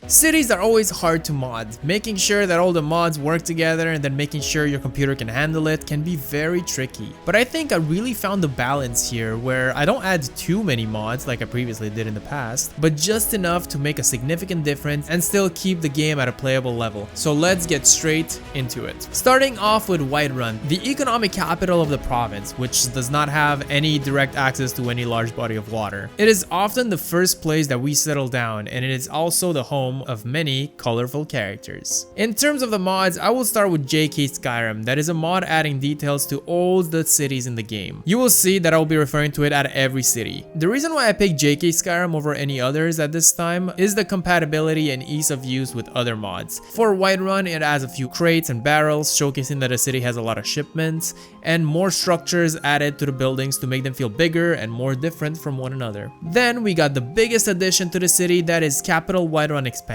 Cities are always hard to mod. Making sure that all the mods work together and then making sure your computer can handle it can be very tricky. But I think I really found the balance here where I don't add too many mods like I previously did in the past, but just enough to make a significant difference and still keep the game at a playable level. So let's get straight into it. Starting off with Whiterun, the economic capital of the province, which does not have any direct access to any large body of water. It is often the first place that we settle down, and it is also the home of many colorful characters. In terms of the mods, I will start with JK Skyrim. That is a mod adding details to all the cities in the game. You will see that I will be referring to it at every city. The reason why I picked JK Skyrim over any others at this time is the compatibility and ease of use with other mods. For Whiterun, it adds a few crates and barrels, showcasing that the city has a lot of shipments, and more structures added to the buildings to make them feel bigger and more different from one another. Then we got the biggest addition to the city, that is Capital Whiterun Expansion.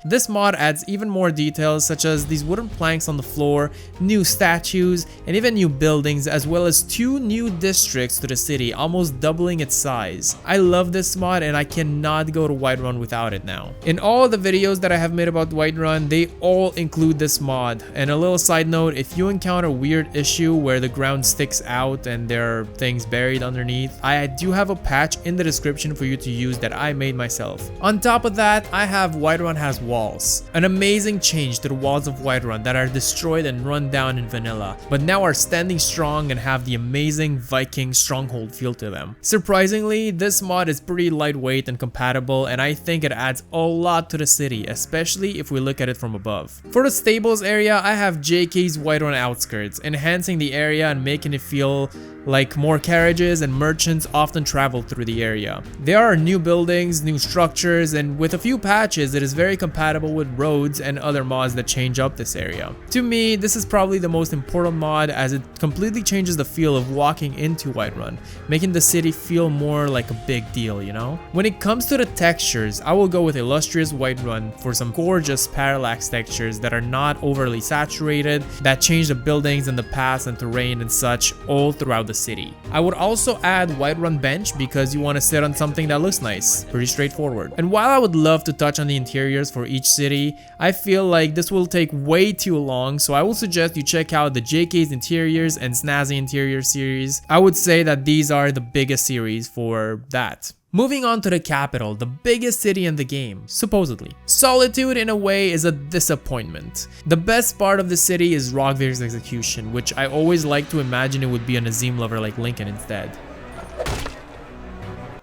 This mod adds even more details such as these wooden planks on the floor, new statues, and even new buildings, as well as 2 new districts to the city, almost doubling its size. I love this mod and I cannot go to Whiterun without it now. In all the videos that I have made about Whiterun, they all include this mod. And a little side note, if you encounter a weird issue where the ground sticks out and there are things buried underneath, I do have a patch in the description for you to use that I made myself. On top of that, I have Whiterun has walls. An amazing change to the walls of Whiterun that are destroyed and run down in vanilla, but now are standing strong and have the amazing Viking stronghold feel to them. Surprisingly, this mod is pretty lightweight and compatible, and I think it adds a lot to the city, especially if we look at it from above. For the stables area, I have JK's Whiterun outskirts, enhancing the area and making it feel like more carriages and merchants often travel through the area. There are new buildings, new structures, and with a few patches, it is very compatible with roads and other mods that change up this area. To me, this is probably the most important mod as it completely changes the feel of walking into Whiterun, making the city feel more like a big deal, you know? When it comes to the textures, I will go with Illustrious Whiterun for some gorgeous parallax textures that are not overly saturated, that change the buildings and the paths and terrain and such all throughout the city. I would also add Whiterun Bench because you want to sit on something that looks nice. Pretty straightforward. And while I would love to touch on the interiors for each city, I feel like this will take way too long, so I will suggest you check out the JK's Interiors and Snazzy Interior series. I would say that these are the biggest series for that. Moving on to the capital, the biggest city in the game, supposedly. Solitude, in a way, is a disappointment. The best part of the city is Rogvir's execution, which I always like to imagine it would be an Azim lover like Lincoln instead.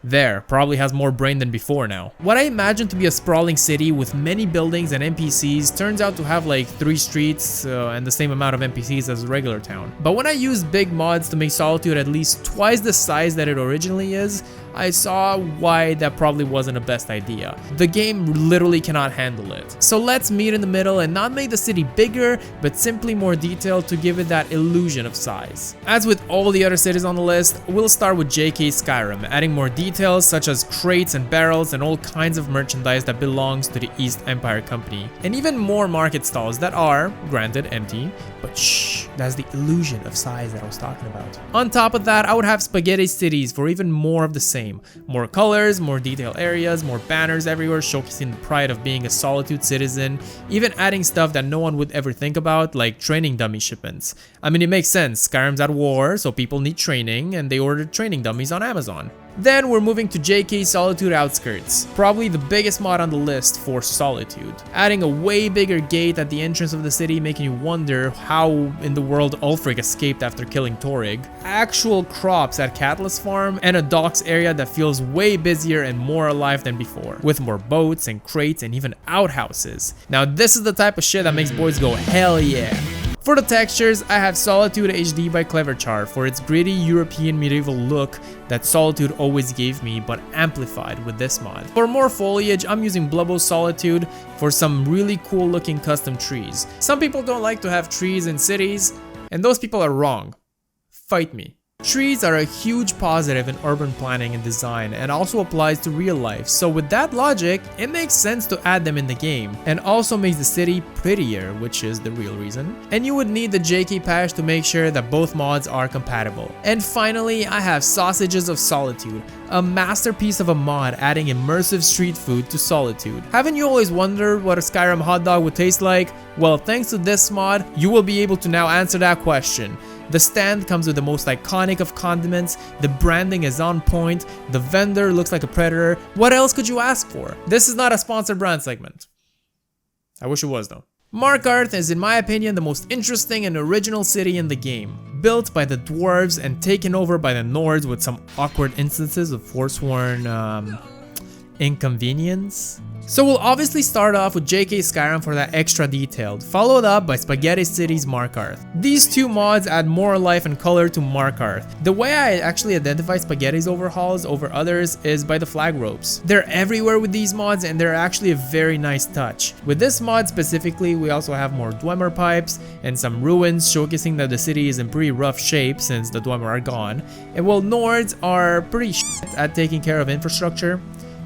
There, probably has more brain than before now. What I imagined to be a sprawling city with many buildings and NPCs turns out to have like 3 streets and the same amount of NPCs as a regular town. But when I used big mods to make Solitude at least twice the size that it originally is, I saw why that probably wasn't the best idea. The game literally cannot handle it. So let's meet in the middle and not make the city bigger, but simply more detailed to give it that illusion of size. As with all the other cities on the list, we'll start with JK Skyrim, adding more details such as crates and barrels and all kinds of merchandise that belongs to the East Empire Company, and even more market stalls that are, granted, empty, but shh, that's the illusion of size that I was talking about. On top of that, I would have spaghetti cities for even more of the same. More colors, more detailed areas, more banners everywhere showcasing the pride of being a Solitude citizen, even adding stuff that no one would ever think about, like training dummy shipments. I mean, it makes sense, Skyrim's at war, so people need training, and they ordered training dummies on Amazon. Then we're moving to JK Solitude Outskirts, probably the biggest mod on the list for Solitude. Adding a way bigger gate at the entrance of the city, making you wonder how in the world Ulfric escaped after killing Torrig. Actual crops at Catalyst Farm, and a docks area that feels way busier and more alive than before, with more boats and crates and even outhouses. Now this is the type of shit that makes boys go hell yeah. For the textures, I have Solitude HD by Cleverchar for its gritty European medieval look that Solitude always gave me, but amplified with this mod. For more foliage, I'm using Blubbo's Solitude for some really cool looking custom trees. Some people don't like to have trees in cities, and those people are wrong. Fight me. Trees are a huge positive in urban planning and design and also applies to real life, so with that logic, it makes sense to add them in the game, and also makes the city prettier, which is the real reason. And you would need the JK patch to make sure that both mods are compatible. And finally, I have Sausages of Solitude, a masterpiece of a mod adding immersive street food to Solitude. Haven't you always wondered what a Skyrim hot dog would taste like? Well, thanks to this mod, you will be able to now answer that question. The stand comes with the most iconic of condiments, the branding is on point, the vendor looks like a predator. What else could you ask for? This is not a sponsored brand segment. I wish it was though. Markarth is, in my opinion, the most interesting and original city in the game. Built by the dwarves and taken over by the Nords with some awkward instances of forsworn inconvenience. So we'll obviously start off with JK Skyrim for that extra detailed, followed up by Spaghetti City's Markarth. These two mods add more life and color to Markarth. The way I actually identify Spaghetti's overhauls over others is by the flag ropes. They're everywhere with these mods and they're actually a very nice touch. With this mod specifically, we also have more Dwemer pipes and some ruins showcasing that the city is in pretty rough shape since the Dwemer are gone. And while Nords are pretty shit at taking care of infrastructure,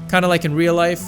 kinda like in real life,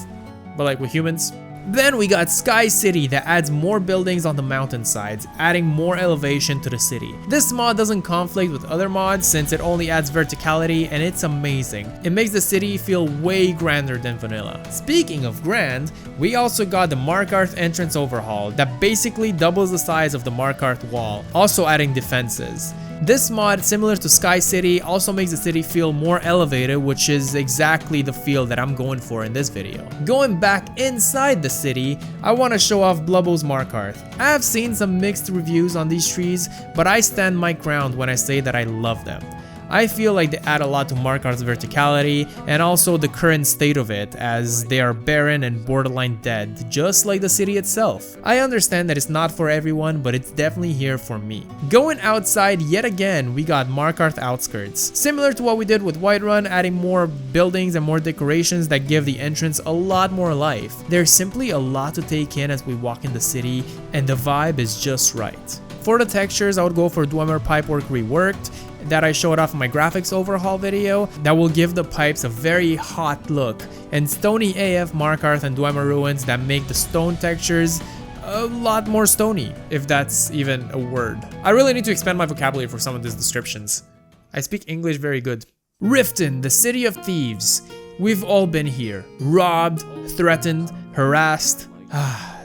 but like with humans. Then we got Sky City that adds more buildings on the mountainsides, adding more elevation to the city. This mod doesn't conflict with other mods since it only adds verticality and it's amazing. It makes the city feel way grander than vanilla. Speaking of grand, we also got the Markarth entrance overhaul that basically doubles the size of the Markarth wall, also adding defenses. This mod, similar to Sky City, also makes the city feel more elevated, which is exactly the feel that I'm going for in this video. Going back inside the city, I want to show off Blubbo's Markarth. I have seen some mixed reviews on these trees, but I stand my ground when I say that I love them. I feel like they add a lot to Markarth's verticality and also the current state of it, as they are barren and borderline dead, just like the city itself. I understand that it's not for everyone, but it's definitely here for me. Going outside yet again, we got Markarth Outskirts. Similar to what we did with Whiterun, adding more buildings and more decorations that give the entrance a lot more life. There's simply a lot to take in as we walk in the city, and the vibe is just right. For the textures, I would go for Dwemer Pipework Reworked, that I showed off in my graphics overhaul video, that will give the pipes a very hot look, and Stony AF Markarth and Dwemer Ruins that make the stone textures a lot more stony, if that's even a word. I really need to expand my vocabulary for some of these descriptions. I speak English very good. Riften, the city of thieves. We've all been here, robbed, threatened, harassed.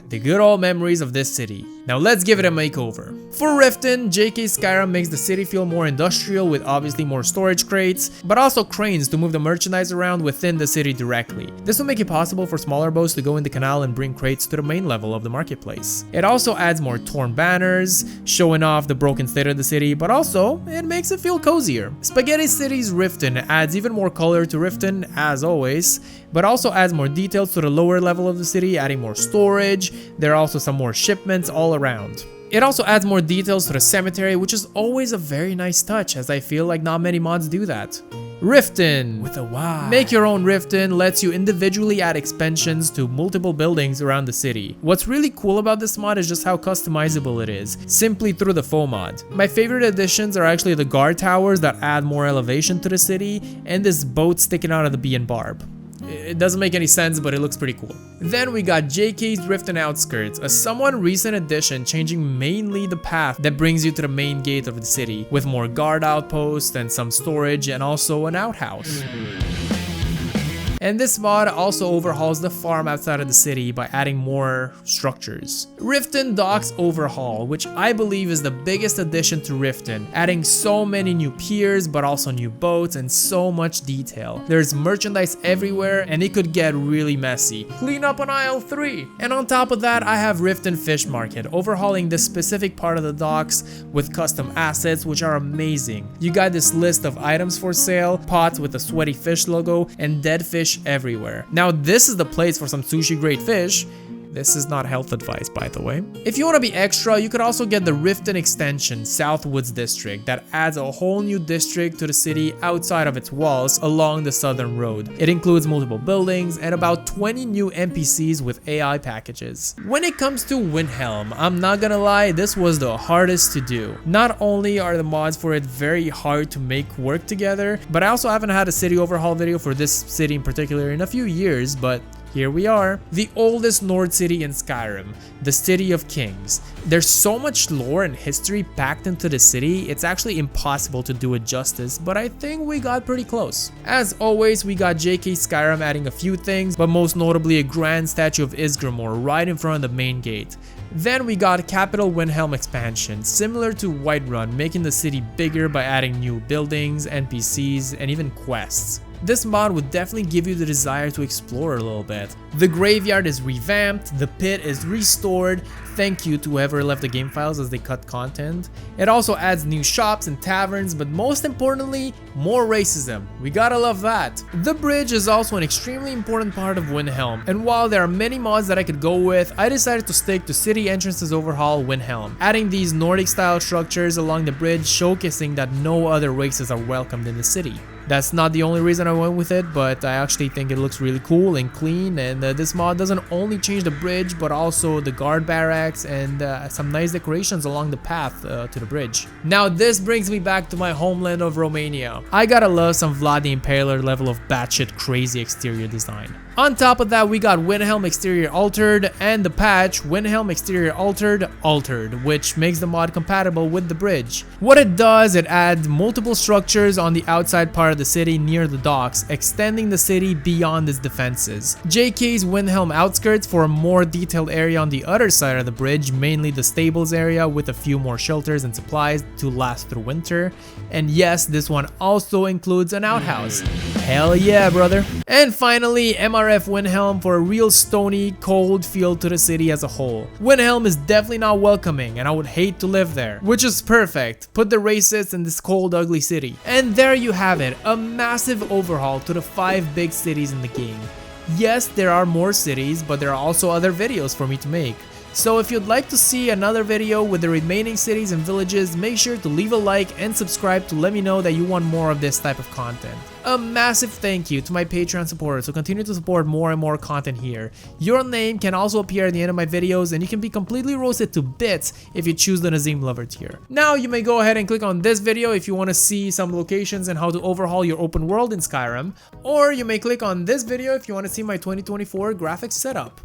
The good old memories of this city. Now let's give it a makeover. For Riften, JK Skyrim makes the city feel more industrial with obviously more storage crates, but also cranes to move the merchandise around within the city directly. This will make it possible for smaller boats to go in the canal and bring crates to the main level of the marketplace. It also adds more torn banners, showing off the broken state of the city, but also it makes it feel cozier. Spaghetti City's Riften adds even more color to Riften, as always, but also adds more details to the lower level of the city, adding more storage. There are also some more shipments all around. It also adds more details to the cemetery, which is always a very nice touch, as I feel like not many mods do that. Riften with a Y. Make your own Riften lets you individually add expansions to multiple buildings around the city. What's really cool about this mod is just how customizable it is, simply through the faux mod. My favorite additions are actually the guard towers that add more elevation to the city, and this boat sticking out of the bee and barb. It doesn't make any sense, but it looks pretty cool. Then we got JK's Riften Outskirts, a somewhat recent addition changing mainly the path that brings you to the main gate of the city, with more guard outposts and some storage and also an outhouse. And this mod also overhauls the farm outside of the city by adding more structures. Riften Docks Overhaul, which I believe is the biggest addition to Riften, adding so many new piers but also new boats and so much detail. There's merchandise everywhere and it could get really messy. Clean up on aisle 3! And on top of that, I have Riften Fish Market, overhauling this specific part of the docks with custom assets which are amazing. You got this list of items for sale, pots with a sweaty fish logo, and dead fish everywhere. Now this is the place for some sushi grade fish, This is not health advice, by the way. If you want to be extra, you could also get the Riften extension, Southwoods District, that adds a whole new district to the city outside of its walls along the southern road. It includes multiple buildings and about 20 new NPCs with AI packages. When it comes to Windhelm, I'm not gonna lie, this was the hardest to do. Not only are the mods for it very hard to make work together, but I also haven't had a city overhaul video for this city in particular in a few years, but here we are. The oldest Nord city in Skyrim, the City of Kings. There's so much lore and history packed into the city, it's actually impossible to do it justice, but I think we got pretty close. As always, we got JK Skyrim adding a few things, but most notably a grand statue of Isgrimor right in front of the main gate. Then we got Capital Windhelm expansion, similar to Whiterun, making the city bigger by adding new buildings, NPCs, and even quests. This mod would definitely give you the desire to explore a little bit. The graveyard is revamped, the pit is restored, thank you to whoever left the game files as they cut content. It also adds new shops and taverns, but most importantly, more racism. We gotta love that. The bridge is also an extremely important part of Windhelm, and while there are many mods that I could go with, I decided to stick to City Entrances Overhaul Windhelm, adding these Nordic style structures along the bridge, showcasing that no other races are welcomed in the city. That's not the only reason I went with it, but I actually think it looks really cool and clean, and this mod doesn't only change the bridge but also the guard barracks and some nice decorations along the path to the bridge. Now this brings me back to my homeland of Romania. I gotta love some Vlad the Impaler level of batshit crazy exterior design. On top of that, we got Windhelm exterior altered and the patch Windhelm exterior altered, which makes the mod compatible with the bridge. What it does, it adds multiple structures on the outside part of the city near the docks, extending the city beyond its defenses. JK's Windhelm outskirts for a more detailed area on the other side of the bridge, mainly the stables area with a few more shelters and supplies to last through winter. And yes, this one also includes an outhouse. Hell yeah, brother. And finally, MRF Windhelm for a real stony, cold feel to the city as a whole. Windhelm is definitely not welcoming and I would hate to live there, which is perfect. Put the racists in this cold, ugly city. And there you have it, a massive overhaul to the 5 big cities in the game. Yes, there are more cities, but there are also other videos for me to make. So if you'd like to see another video with the remaining cities and villages, make sure to leave a like and subscribe to let me know that you want more of this type of content. A massive thank you to my Patreon supporters who continue to support more and more content here. Your name can also appear at the end of my videos and you can be completely roasted to bits if you choose the Nazim Lover tier. Now you may go ahead and click on this video if you want to see some locations and how to overhaul your open world in Skyrim, or you may click on this video if you want to see my 2024 graphics setup.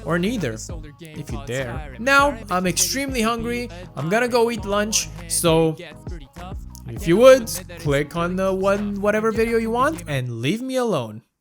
Or neither, if you dare. Now, I'm extremely hungry, I'm gonna go eat lunch, so if you would, click on the whatever video you want and leave me alone.